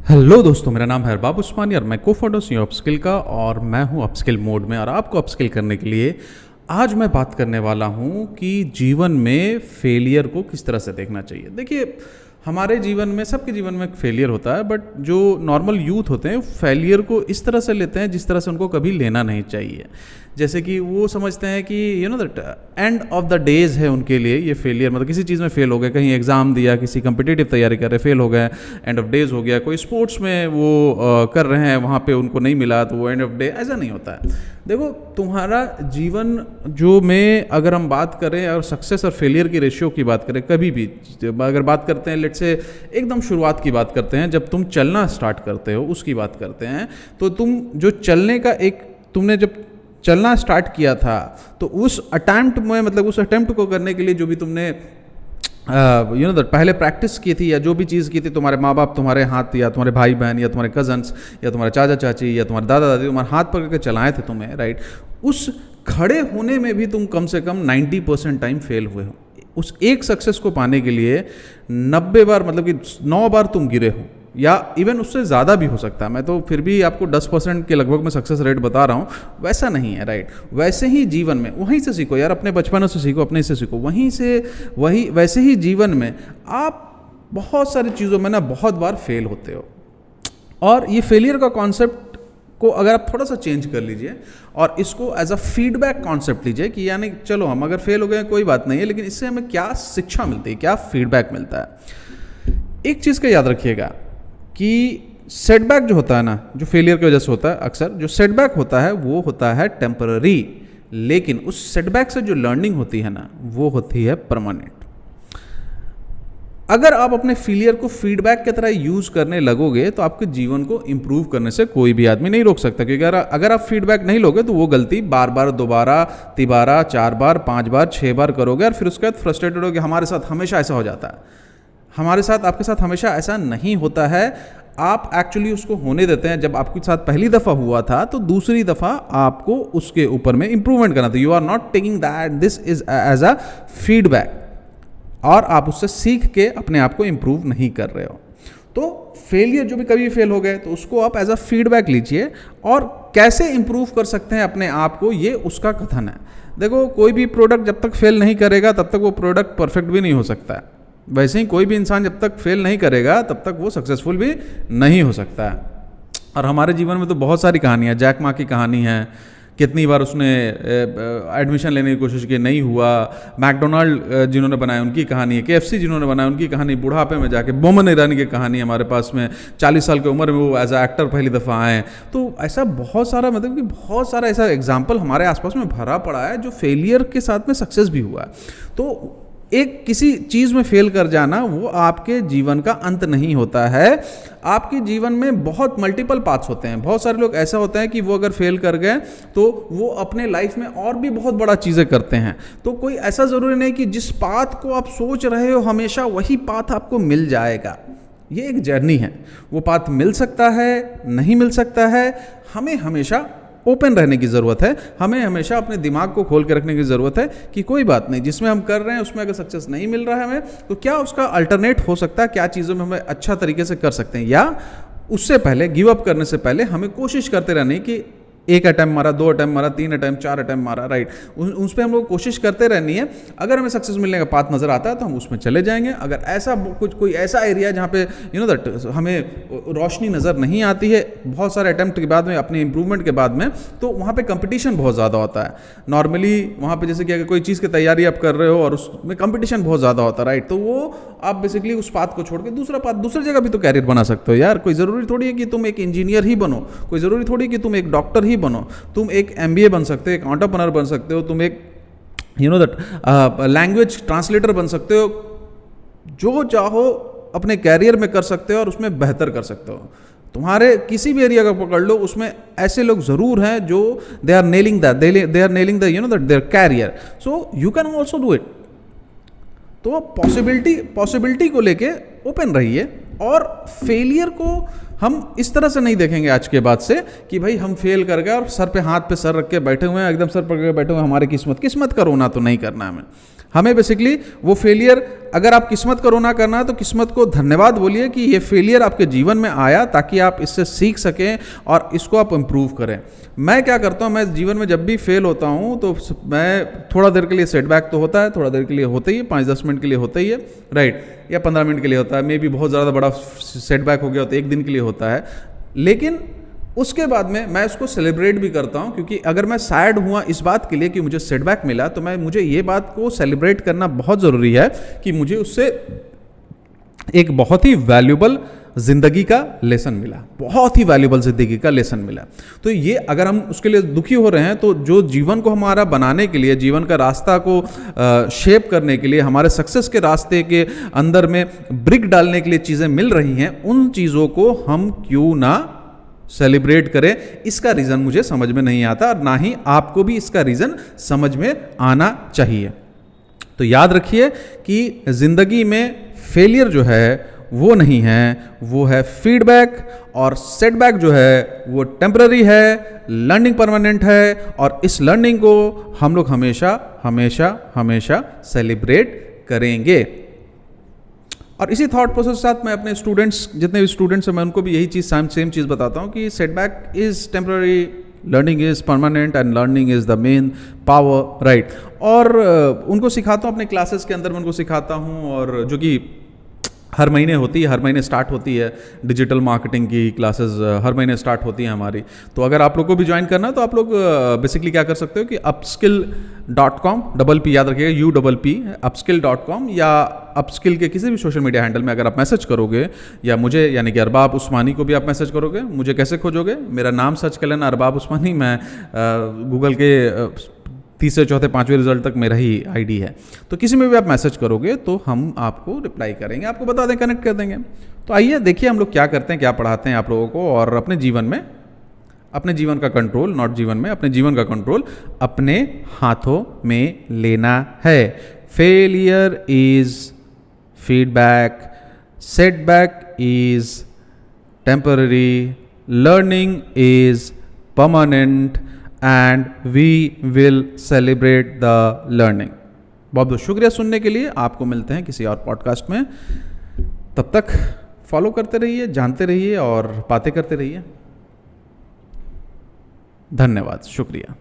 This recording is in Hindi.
हेलो दोस्तों, मेरा नाम है अरबाब उस्मानी और मैं को-फाउंडर हूँ अपस्किल का और मैं हूँ अपस्किल मोड में। और आपको अपस्किल करने के लिए आज मैं बात करने वाला हूँ कि जीवन में फेलियर को किस तरह से देखना चाहिए। देखिए, हमारे जीवन में, सबके जीवन में फेलियर होता है, बट जो नॉर्मल यूथ होते हैं फेलियर को इस तरह से लेते हैं जिस तरह से उनको कभी लेना नहीं चाहिए। जैसे कि वो समझते हैं कि that end of the days है उनके लिए ये फेलियर। मतलब किसी चीज़ में फेल हो गए, कहीं एग्ज़ाम दिया, किसी कम्पिटिटिव तैयारी कर रहे, फेल हो गए, एंड ऑफ डेज हो गया। कोई स्पोर्ट्स में वो कर रहे हैं, वहाँ पे उनको नहीं मिला तो वो एंड ऑफ डे। ऐसा नहीं होता है। देखो, तुम्हारा जीवन जो में अगर हम बात करें और सक्सेस और फेलियर की रेशियो की बात करें, कभी भी अगर बात करते हैं, लेट्स से एकदम शुरुआत की बात करते हैं, जब तुम चलना स्टार्ट करते हो उसकी बात करते हैं, तो तुम जो चलने का तुमने जब चलना स्टार्ट किया था तो उस अटैम्प्ट में, मतलब उस अटैम्प्ट को करने के लिए जो भी तुमने पहले प्रैक्टिस की थी या जो भी चीज़ की थी, तुम्हारे माँ बाप तुम्हारे हाथ या तुम्हारे भाई बहन या तुम्हारे कजन्स या तुम्हारे चाचा चाची या तुम्हारे दादा दादी तुम्हारे हाथ पकड़ के चलाए थे तुम्हें, राइट। उस खड़े होने में भी तुम कम से कम 90% टाइम फेल हुए हो। उस एक सक्सेस को पाने के लिए 90 बार, मतलब कि 9 बार तुम गिरे हो, या इवन उससे ज़्यादा भी हो सकता है। मैं तो फिर भी आपको 10% के लगभग में सक्सेस रेट बता रहा हूँ, वैसा नहीं है, राइट। वैसे ही जीवन में वहीं से सीखो यार, अपने बचपन से सीखो, अपने से सीखो, वैसे ही जीवन में आप बहुत सारी चीज़ों में ना बहुत बार फेल होते हो। और ये फेलियर का कॉन्सेप्ट को अगर आप थोड़ा सा चेंज कर लीजिए और इसको एज अ फीडबैक कॉन्सेप्ट लीजिए कि यानी चलो हम अगर फेल हो गए कोई बात नहीं है, लेकिन इससे हमें क्या शिक्षा मिलती है, क्या फीडबैक मिलता है। एक चीज़ का याद रखिएगा कि सेटबैक जो होता है ना, जो फेलियर की वजह से होता है, अक्सर जो सेटबैक होता है वो होता है टेम्पररी, लेकिन उस सेटबैक से जो लर्निंग होती है ना वो होती है परमानेंट। अगर आप अपने फेलियर को फीडबैक की तरह यूज करने लगोगे तो आपके जीवन को इंप्रूव करने से कोई भी आदमी नहीं रोक सकता, क्योंकि अगर आप फीडबैक नहीं लोगे तो वो गलती बार बार, दोबारा, तिबारा, 4 बार, 5 बार, 6 बार करोगे और फिर उसके बाद फ्रस्ट्रेटेड होगे। हमारे साथ हमेशा ऐसा हो जाता है। हमारे साथ, आपके साथ हमेशा ऐसा नहीं होता है। आप एक्चुअली उसको होने देते हैं। जब आपके साथ पहली दफ़ा हुआ था तो दूसरी दफ़ा आपको उसके ऊपर में इंप्रूवमेंट करना था। You are not taking that this is as a feedback, और आप उससे सीख के अपने आप को इंप्रूव नहीं कर रहे हो। तो फेलियर, जो भी कभी फेल हो गए तो उसको आप एज अ फीडबैक लीजिए और कैसे इंप्रूव कर सकते हैं अपने आप को, ये उसका कथन है। देखो, कोई भी प्रोडक्ट जब तक फेल नहीं करेगा तब तक वो प्रोडक्ट परफेक्ट भी नहीं हो सकता है। वैसे ही कोई भी इंसान जब तक फेल नहीं करेगा तब तक वो सक्सेसफुल भी नहीं हो सकता है। और हमारे जीवन में तो बहुत सारी कहानियाँ, जैक मा की कहानी है, कितनी बार उसने एडमिशन लेने की कोशिश की, नहीं हुआ। मैकडोनाल्ड जिन्होंने बनाया उनकी कहानी है, KFC जिन्होंने बनाया उनकी कहानी, बुढ़ापे में जाके बोमन ईरानी की कहानी हमारे पास में, 40 साल की उम्र में वो एज अ एक्टर पहली दफ़ा आए। तो ऐसा बहुत सारा, मतलब कि बहुत सारा ऐसा एग्जाम्पल हमारे आसपास में भरा पड़ा है जो फेलियर के साथ में सक्सेस भी हुआ है। तो एक किसी चीज़ में फेल कर जाना वो आपके जीवन का अंत नहीं होता है। आपके जीवन में बहुत मल्टीपल पाथ्स होते हैं। बहुत सारे लोग ऐसा होता है कि वो अगर फेल कर गए तो वो अपने लाइफ में और भी बहुत बड़ा चीज़ें करते हैं। तो कोई ऐसा ज़रूरी नहीं कि जिस पाथ को आप सोच रहे हो हमेशा वही पाथ आपको मिल जाएगा। ये एक जर्नी है। वो पाथ मिल सकता है, नहीं मिल सकता है। हमें हमेशा ओपन रहने की ज़रूरत है। हमें हमेशा अपने दिमाग को खोल के रखने की ज़रूरत है कि कोई बात नहीं, जिसमें हम कर रहे हैं उसमें अगर सक्सेस नहीं मिल रहा है हमें, तो क्या उसका अल्टरनेट हो सकता है, क्या चीज़ों में हमें अच्छा तरीके से कर सकते हैं, या उससे पहले, गिव अप करने से पहले हमें कोशिश करते रहने की। 1 अटैम्प्ट मारा, 2 अटैम्प्ट मारा, 3 अटैम्प्ट, 4 अटैम्प्ट मारा, राइट। उस पर हम लोग कोशिश करते रहनी है। अगर हमें सक्सेस मिलने का पाथ नज़र आता है तो हम उसमें चले जाएंगे। अगर ऐसा कोई ऐसा एरिया जहाँ पे दैट हमें रोशनी नज़र नहीं आती है बहुत सारे अटैम्प्ट के बाद में, अपने इंप्रूवमेंट के बाद में, तो वहाँ पे कंपटीशन बहुत ज़्यादा होता है। नॉर्मली वहाँ पे जैसे कि अगर कोई चीज़ की तैयारी आप कर रहे हो और उसमें कंपटीशन बहुत ज़्यादा होता है, राइट, तो वो आप बेसिकली उस पाथ को छोड़ के दूसरा पाथ, दूसरी जगह भी तो कैरियर बना सकते हो यार। कोई ज़रूरी थोड़ी है कि तुम एक इंजीनियर ही बनो, कोई ज़रूरी थोड़ी कि तुम एक डॉक्टर ही बनो। तुम एक MBA बन सकते हो, एक एंटरप्रेन्योर बन सकते हो, तुम एक लैंग्वेज ट्रांसलेटर बन सकते हो। जो चाहो अपने कैरियर में कर सकते हो और उसमें बेहतर कर सकते हो। तुम्हारे किसी भी एरिया का पकड़ लो, उसमें ऐसे लोग ज़रूर हैं जो they are nailing their career, so you can also do it. तो पॉसिबिलिटी को लेके ओपन रहिए और फेलियर को हम इस तरह से नहीं देखेंगे आज के बाद से कि भाई हम फेल कर गए और सर पे हाथ पे सर रख के बैठे हुए हैं, एकदम सर पकड़ के बैठे हुए हैं, हमारी किस्मत का रोना तो नहीं करना हमें। हमें बेसिकली वो फेलियर, अगर आप किस्मत को रोना करना है तो किस्मत को धन्यवाद बोलिए कि ये फेलियर आपके जीवन में आया ताकि आप इससे सीख सकें और इसको आप इम्प्रूव करें। मैं क्या करता हूँ, मैं जीवन में जब भी फेल होता हूँ तो मैं थोड़ा देर के लिए सेटबैक तो होता है, थोड़ा देर के लिए होता ही है, 5-10 मिनट के लिए होता ही है, राइट, या 15 मिनट के लिए होता है, मे बी बहुत ज़्यादा बड़ा सेटबैक हो गया तो 1 दिन के लिए होता है। लेकिन उसके बाद में मैं उसको सेलिब्रेट भी करता हूं, क्योंकि अगर मैं सैड हुआ इस बात के लिए कि मुझे सेटबैक मिला तो मुझे ये बात को सेलिब्रेट करना बहुत ज़रूरी है कि मुझे उससे एक बहुत ही वैल्यूबल ज़िंदगी का लेसन मिला, बहुत ही वैल्यूबल ज़िंदगी का लेसन मिला। तो ये अगर हम उसके लिए दुखी हो रहे हैं तो जो जीवन को हमारा बनाने के लिए, जीवन का रास्ता को शेप करने के लिए, हमारे सक्सेस के रास्ते के अंदर में ब्रिक डालने के लिए चीज़ें मिल रही हैं, उन चीज़ों को हम क्यों ना सेलिब्रेट करें, इसका रीज़न मुझे समझ में नहीं आता और ना ही आपको भी इसका रीज़न समझ में आना चाहिए। तो याद रखिए कि ज़िंदगी में फेलियर जो है वो नहीं है, वो है फीडबैक, और सेटबैक जो है वो टेम्पररी है, लर्निंग परमानेंट है, और इस लर्निंग को हम लोग हमेशा हमेशा हमेशा सेलिब्रेट करेंगे। और इसी थॉट प्रोसेस के साथ मैं अपने स्टूडेंट्स, जितने भी स्टूडेंट्स हैं, मैं उनको भी यही चीज़ सेम चीज़ बताता हूँ कि setback is temporary, learning is permanent and learning is the main power, right. और उनको सिखाता हूँ अपने क्लासेस के अंदर, मैं उनको सिखाता हूँ, और जो कि हर महीने होती है, हर महीने स्टार्ट होती है, डिजिटल मार्केटिंग की क्लासेस हर महीने स्टार्ट होती हैं हमारी। तो अगर आप लोग को भी ज्वाइन करना है तो आप लोग बेसिकली क्या कर सकते हो कि upskill.com, डबल पी याद रखिएगा, UPP, upskill.com, या अपस्किल के किसी भी सोशल मीडिया हैंडल में अगर आप मैसेज करोगे, या मुझे यानी कि अरबाब उस्मानी को भी आप मैसेज करोगे, मुझे कैसे खोजोगे, मेरा नाम सर्च कर लेना अरबाब उस्मानी, मैं गूगल के तीसरे चौथे पांचवें रिजल्ट तक मेरा ही आईडी है। तो किसी में भी आप मैसेज करोगे तो हम आपको रिप्लाई करेंगे, आपको बता दें, कनेक्ट कर देंगे। तो आइए देखिए हम लोग क्या करते हैं, क्या पढ़ाते हैं आप लोगों को, और अपने जीवन में, अपने जीवन का कंट्रोल, नॉट जीवन में, अपने जीवन का कंट्रोल अपने हाथों में लेना है। Failure is feedback, setback is temporary, learning is permanent, and we will celebrate the learning. बहुत बहुत शुक्रिया सुनने के लिए। आपको मिलते हैं किसी और पॉडकास्ट में, तब तक फॉलो करते रहिए, जानते रहिए और बातें करते रहिए। धन्यवाद, शुक्रिया।